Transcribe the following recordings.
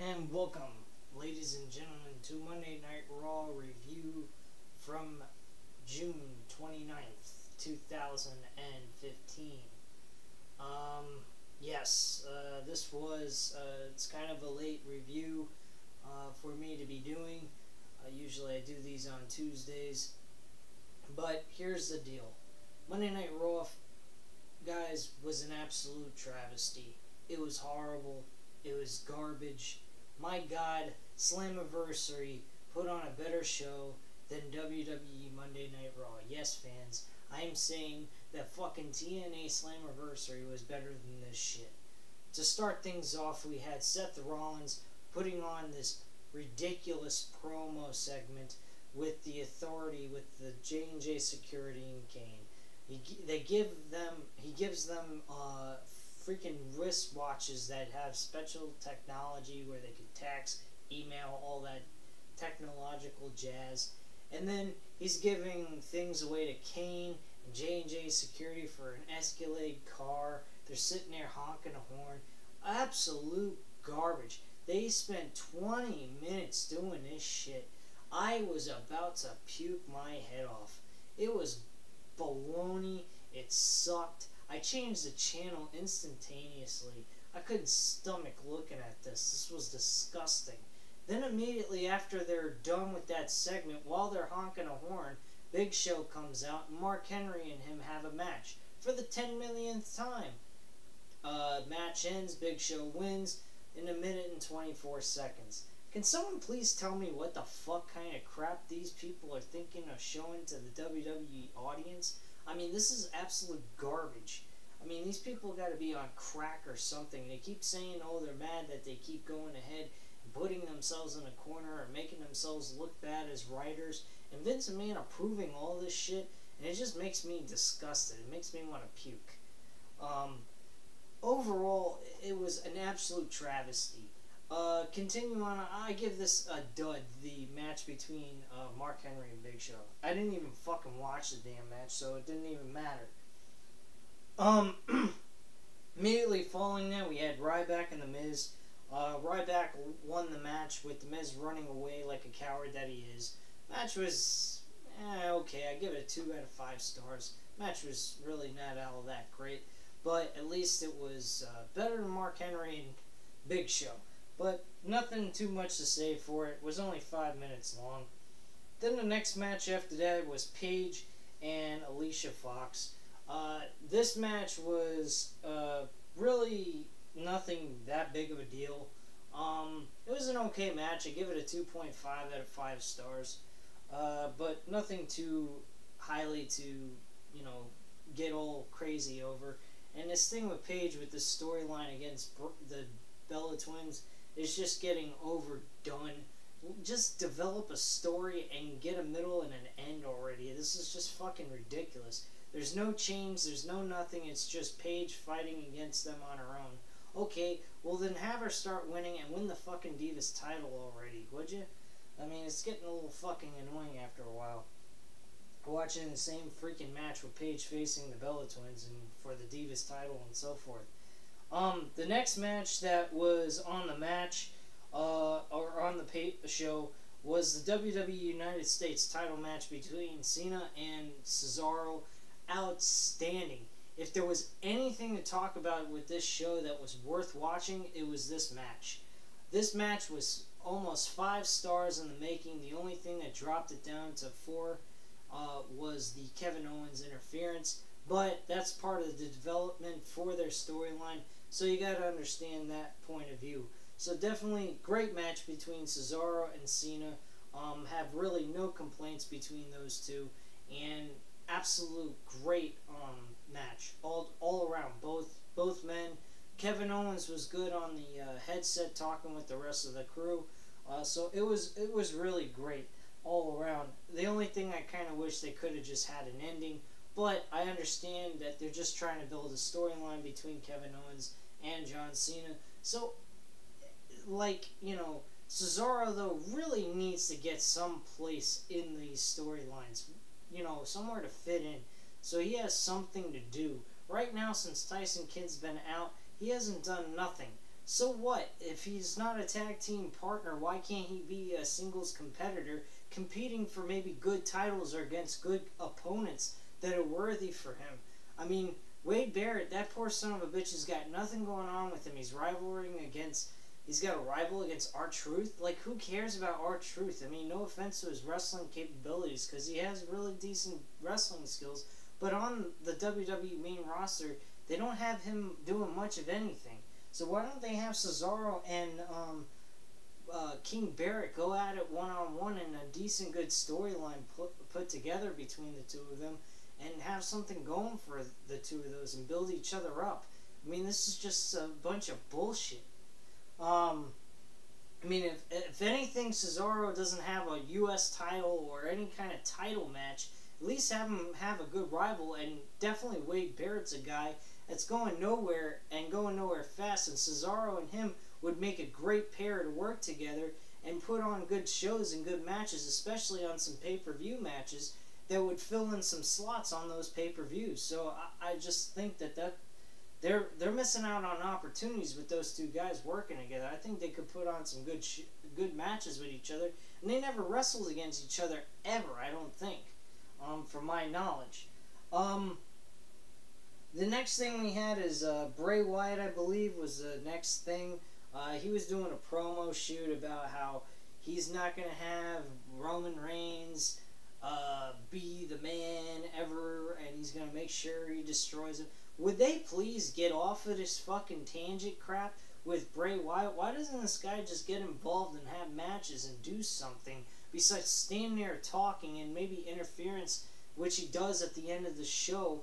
And welcome, ladies and gentlemen, to Monday Night Raw review from June 29th, 2015. Yes, this was, it's kind of a late review for me to be doing. Usually I do these on Tuesdays. But here's the deal. Monday Night Raw, guys, was an absolute travesty. It was horrible. It was garbage. My God, Slammiversary put on a better show than WWE Monday Night Raw. Yes, fans, I am saying that fucking TNA Slammiversary was better than this shit. To start things off, we had Seth Rollins putting on this ridiculous promo segment with the Authority, with the J&J Security and Kane. He gives them freaking wristwatches that have special technology where they can text, email, all that technological jazz. And then he's giving things away to Kane and J&J Security for an Escalade car. They're sitting there honking a horn. Absolute garbage. They spent 20 minutes doing this shit. I was about to puke my head off. It was baloney. It sucked. I changed the channel instantaneously. I couldn't stomach looking at this. This was disgusting. Then immediately after they're done with that segment, while they're honking a horn, Big Show comes out and Mark Henry and him have a match for the 10 millionth time. Match ends, Big Show wins in 1 minute and 24 seconds. Can someone please tell me what the fuck kind of crap these people are thinking of showing to the WWE audience? I mean, this is absolute garbage. I mean, these people got to be on crack or something. They keep saying, oh, they're mad that they keep going ahead and putting themselves in a corner or making themselves look bad as writers. And Vince McMahon approving all this shit, and it just makes me disgusted. It makes me want to puke. Overall, it was an absolute travesty. Continuing on, I give this a dud, the match between Mark Henry and Big Show. I didn't even fucking watch the damn match, so it didn't even matter. Immediately following that, we had Ryback and The Miz. Ryback won the match with The Miz running away like a coward that he is. Match was, okay, I give it a 2 out of 5 stars. Match was really not all that great, but at least it was better than Mark Henry and Big Show. But nothing too much to say for it. It was only 5 minutes long. Then the next match after that was Paige and Alicia Fox. This match was really nothing that big of a deal. It was an okay match. I give it a 2.5 out of 5 stars. But nothing too highly to, you know, get all crazy over. And this thing with Paige with this storyline against the Bella Twins is just getting overdone. Just develop a story and get a middle and an end already. This is just fucking ridiculous. There's no change, there's no nothing, it's just Paige fighting against them on her own. Okay, well then have her start winning and win the fucking Divas title already, would you? I mean, it's getting a little fucking annoying after a while. Watching the same freaking match with Paige facing the Bella Twins and for the Divas title and so forth. The next match that was on the match, or on the show, was the WWE United States title match between Cena and Cesaro. Outstanding. If there was anything to talk about with this show that was worth watching, it was this match. This match was almost 5 stars in the making. The only thing that dropped it down to 4 was the Kevin Owens interference, but that's part of the development for their storyline, so you got to understand that point of view. So definitely great match between Cesaro and Cena. Have really no complaints between those two, and absolute great match all around. Both men. Kevin Owens was good on the headset talking with the rest of the crew, so it was really great all around. The only thing I kind of wish they could have just had an ending, but I understand that they're just trying to build a storyline between Kevin Owens and John Cena. So, like, you know, Cesaro, though, really needs to get some place in these storylines. You know, somewhere to fit in. So he has something to do. Right now, since Tyson Kidd's been out, he hasn't done nothing. So what? If he's not a tag team partner, why can't he be a singles competitor competing for maybe good titles or against good opponents that are worthy for him? I mean, Wade Barrett, that poor son of a bitch has got nothing going on with him. He's got a rival against R-Truth. Like, who cares about R-Truth? I mean, no offense to his wrestling capabilities, because he has really decent wrestling skills, but on the WWE main roster, they don't have him doing much of anything. So why don't they have Cesaro and King Barrett go at it one-on-one in a decent, good storyline put together between the two of them, and have something going for the two of those and build each other up? I mean, this is just a bunch of bullshit. I mean, if anything, Cesaro doesn't have a U.S. title or any kind of title match, at least have him have a good rival, and definitely Wade Barrett's a guy that's going nowhere and going nowhere fast, and Cesaro and him would make a great pair to work together and put on good shows and good matches, especially on some pay-per-view matches that would fill in some slots on those pay-per-views. So I just think that they're missing out on opportunities with those two guys working together. I think they could put on some good matches with each other, and they never wrestled against each other ever, I don't think, from my knowledge. The next thing we had is Bray Wyatt, I believe, was the next thing. He was doing a promo shoot about how he's not going to have Roman Reigns be the man ever, and he's going to make sure he destroys him. Would they please get off of this fucking tangent crap with Bray Wyatt? Why doesn't this guy just get involved and have matches and do something besides stand there talking and maybe interference, which he does at the end of the show,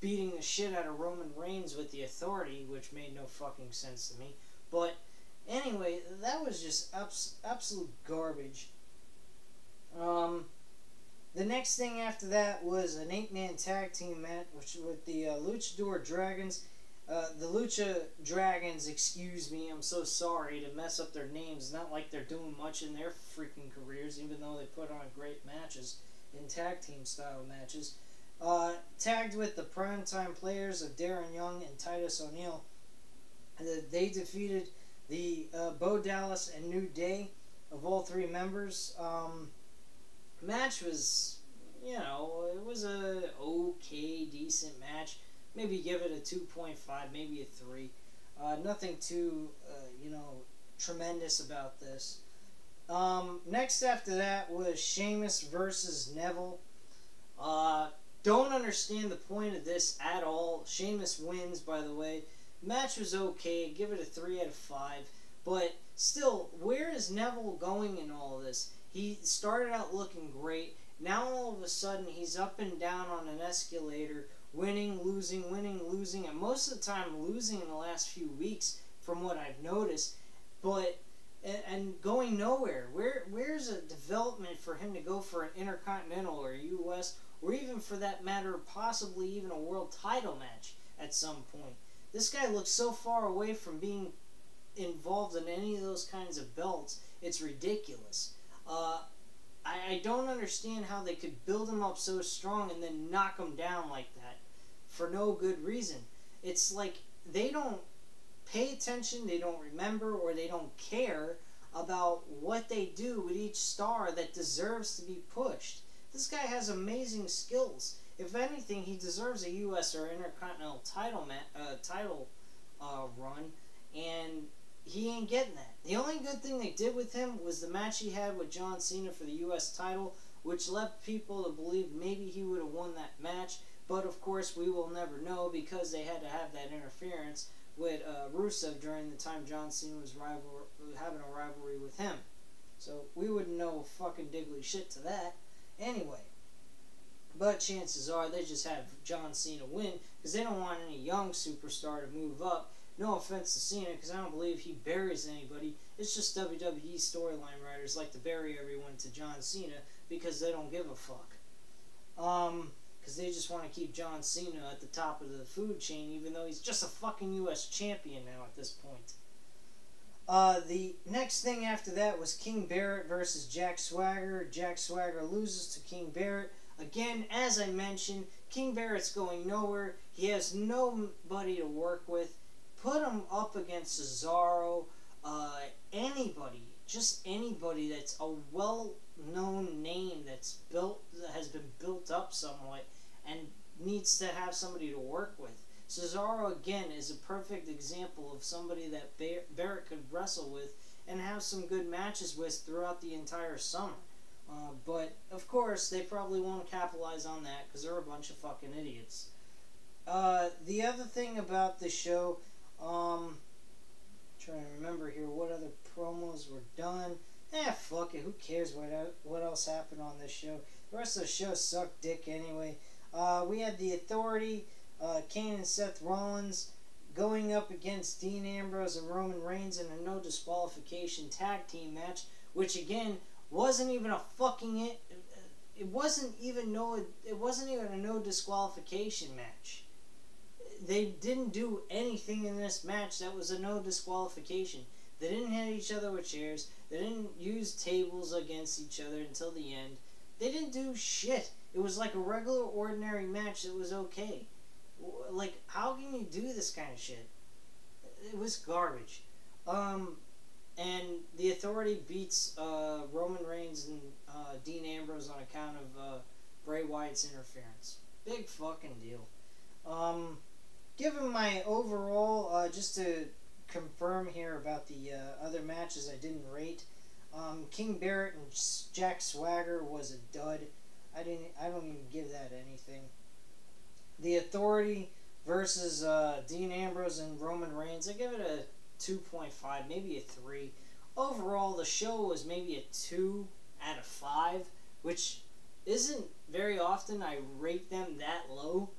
beating the shit out of Roman Reigns with the Authority, which made no fucking sense to me. But anyway, that was just absolute garbage. The next thing after that was an 8-man tag team match, which with the Luchador Dragons. The Lucha Dragons, excuse me, I'm so sorry to mess up their names. Not like they're doing much in their freaking careers, even though they put on great matches in tag team style matches. Tagged with the primetime players of Darren Young and Titus O'Neil. They defeated the Bo Dallas and New Day of all three members. Match was, it was a okay, decent match. Maybe give it a 2.5, maybe a 3. Nothing too, tremendous about this. Next after that was Sheamus versus Neville. Don't understand the point of this at all. Sheamus wins, by the way. Match was okay. Give it a 3 out of 5. But still, where is Neville going in all of this? He started out looking great. Now all of a sudden he's up and down on an escalator, winning, losing, and most of the time losing in the last few weeks from what I've noticed. But and going nowhere. Where's a development for him to go for an Intercontinental or US, or even for that matter, possibly even a world title match at some point? This guy looks so far away from being involved in any of those kinds of belts. It's ridiculous. I don't understand how they could build him up so strong and then knock him down like that for no good reason. It's like they don't pay attention, they don't remember, or they don't care about what they do with each star that deserves to be pushed. This guy has amazing skills. If anything, he deserves a U.S. or Intercontinental title run, and he ain't getting that. The only good thing they did with him was the match he had with John Cena for the U.S. title, which led people to believe maybe he would have won that match. But of course, we will never know because they had to have that interference with Rusev during the time John Cena was having a rivalry with him. So we wouldn't know fucking diddly shit to that. Anyway, but chances are they just have John Cena win because they don't want any young superstar to move up. No offense to Cena, because I don't believe he buries anybody. It's just WWE storyline writers like to bury everyone to John Cena because they don't give a fuck. Because they just want to keep John Cena at the top of the food chain, even though he's just a fucking U.S. champion now at this point. The next thing after that was King Barrett versus Jack Swagger. Jack Swagger loses to King Barrett. Again, as I mentioned, King Barrett's going nowhere. He has nobody to work with. put him up against Cesaro, anybody, just anybody that's a well-known name that has been built up somewhat and needs to have somebody to work with. Cesaro, again, is a perfect example of somebody that Barrett could wrestle with and have some good matches with throughout the entire summer. But, of course, they probably won't capitalize on that because they're a bunch of fucking idiots. The other thing about the show, trying to remember here what other promos were done. Fuck it, who cares what else happened on this show? The rest of the show sucked dick anyway. We had the Authority, Kane and Seth Rollins, going up against Dean Ambrose and Roman Reigns in a no disqualification tag team match, which again wasn't even a fucking it wasn't even a no disqualification match. They didn't do anything in this match that was a no disqualification. They didn't hit each other with chairs. They didn't use tables against each other until the end. They didn't do shit. It was like a regular, ordinary match that was okay. Like, how can you do this kind of shit? It was garbage. And the Authority beats Roman Reigns and Dean Ambrose on account of Bray Wyatt's interference. Big fucking deal. Given my overall, just to confirm here about the other matches I didn't rate, King Barrett and Jack Swagger was a dud. I don't even give that anything. The Authority versus Dean Ambrose and Roman Reigns, I give it a 2.5, maybe a 3. Overall, the show was maybe a 2 out of 5, which isn't very often I rate them that low,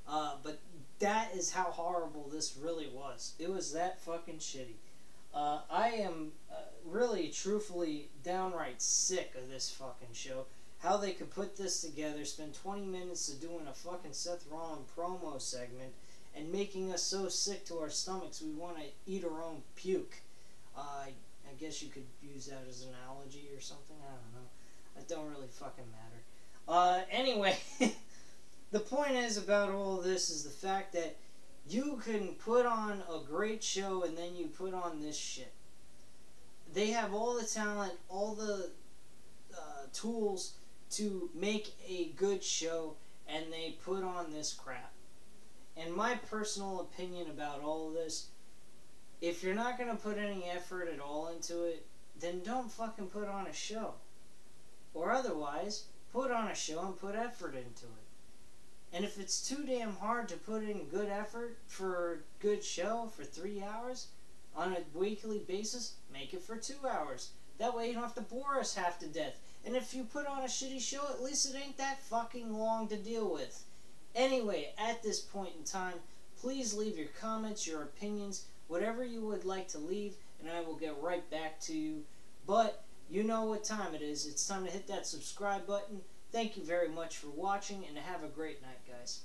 but that is how horrible this really was. It was that fucking shitty. I am really, truthfully, downright sick of this fucking show. How they could put this together, spend 20 minutes to doing a fucking Seth Rollins promo segment, and making us so sick to our stomachs we want to eat our own puke. I guess you could use that as an analogy or something. I don't know. That don't really fucking matter. Anyway, the point is about all this is the fact that you can put on a great show and then you put on this shit. They have all the talent, all the tools to make a good show, and they put on this crap. And my personal opinion about all of this, if you're not going to put any effort at all into it, then don't fucking put on a show. Or otherwise, put on a show and put effort into it. And if it's too damn hard to put in good effort for a good show for 3 hours on a weekly basis, make it for 2 hours. That way you don't have to bore us half to death. And if you put on a shitty show, at least it ain't that fucking long to deal with. Anyway, at this point in time, please leave your comments, your opinions, whatever you would like to leave, and I will get right back to you. But you know what time it is. It's time to hit that subscribe button. Thank you very much for watching, and have a great night, guys.